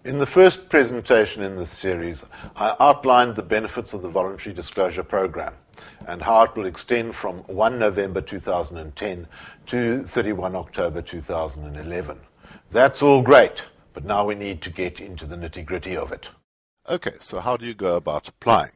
In the first presentation in this series, I outlined the benefits of the Voluntary Disclosure Program and how it will extend from 1 November 2010 to 31 October 2011. That's all great, but now we need to get into the nitty-gritty of it. Okay, so how do you go about applying?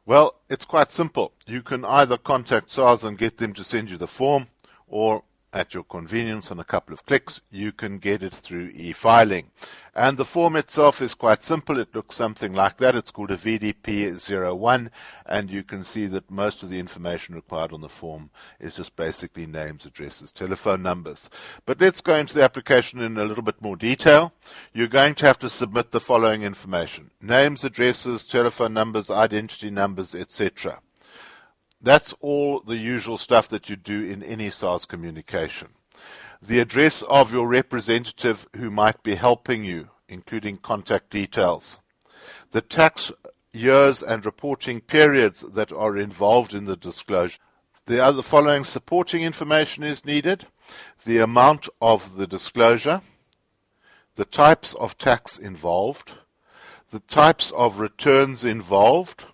Well, it's quite simple. You can either contact SARS and get them to send you the form, or at your convenience, on a couple of clicks, you can get it through e-filing. And the form itself is quite simple. It looks something like that. It's called a VDP-01, and you can see that most of the information required on the form is just basically names, addresses, telephone numbers. But let's go into the application in a little bit more detail. You're going to have to submit the following information: names, addresses, telephone numbers, identity numbers, etc. That's all the usual stuff that you do in any SARS communication. The address of your representative who might be helping you, including contact details. The tax years and reporting periods that are involved in the disclosure. The following supporting information is needed: the amount of the disclosure, the types of tax involved, the types of returns involved,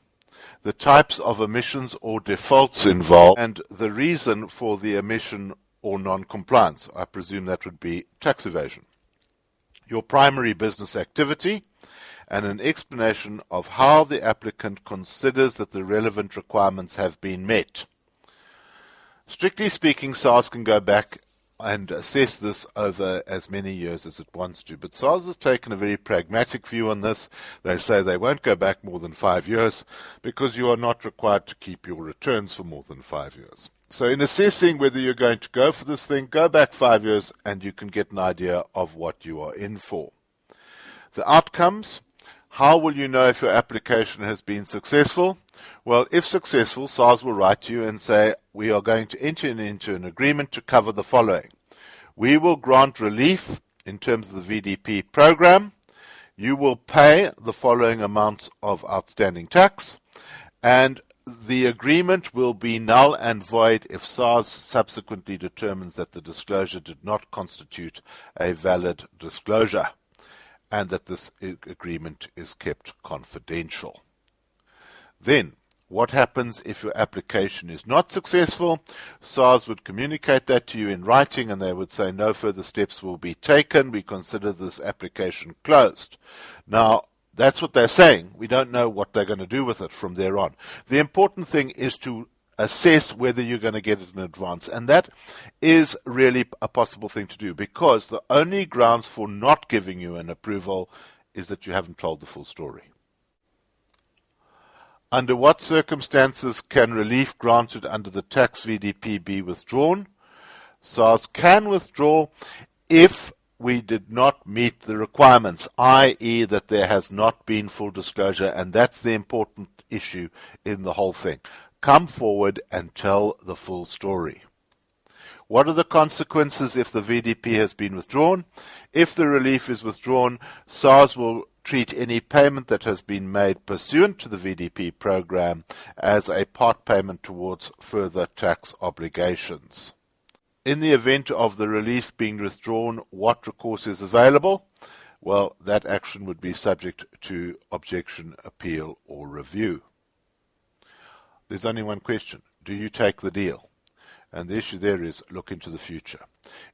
the types of omissions or defaults involved, and the reason for the omission or non-compliance. I presume that would be tax evasion. Your primary business activity, and an explanation of how the applicant considers that the relevant requirements have been met. Strictly speaking, SARS can go back and assess this over as many years as it wants to. But SARS has taken a very pragmatic view on this. They say they won't go back more than 5 years because you are not required to keep your returns for more than 5 years. So in assessing whether you're going to go for this thing, go back 5 years and you can get an idea of what you are in for. The outcomes: how will you know if your application has been successful? Well, if successful, SARS will write to you and say, we are going to enter into an agreement to cover the following. We will grant relief in terms of the VDP program. You will pay the following amounts of outstanding tax, and the agreement will be null and void if SARS subsequently determines that the disclosure did not constitute a valid disclosure, and that this agreement is kept confidential. Then, what happens if your application is not successful? SARS would communicate that to you in writing, and they would say no further steps will be taken. We consider this application closed. Now, that's what they're saying. We don't know what they're going to do with it from there on. The important thing is to assess whether you're going to get it in advance, and that is really a possible thing to do, because the only grounds for not giving you an approval is that you haven't told the full story. Under what circumstances can relief granted under the tax VDP be withdrawn? SARS can withdraw if we did not meet the requirements, i.e. that there has not been full disclosure, and that's the important issue in the whole thing. Come forward and tell the full story. What are the consequences if the VDP has been withdrawn? If the relief is withdrawn, SARS will treat any payment that has been made pursuant to the VDP program as a part payment towards further tax obligations. In the event of the relief being withdrawn, what recourse is available? Well, that action would be subject to objection, appeal, or review. There's only one question: do you take the deal? And the issue there is, look into the future.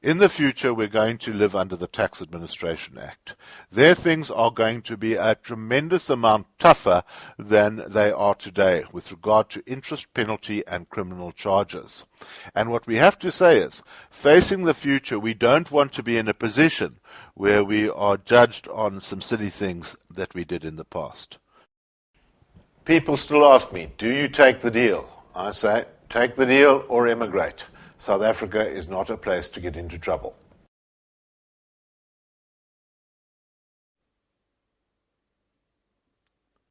In the future, we're going to live under the Tax Administration Act. There, things are going to be a tremendous amount tougher than they are today with regard to interest, penalty, and criminal charges. And what we have to say is, facing the future, we don't want to be in a position where we are judged on some silly things that we did in the past. People still ask me, do you take the deal? I say, take the deal or emigrate. South Africa is not a place to get into trouble.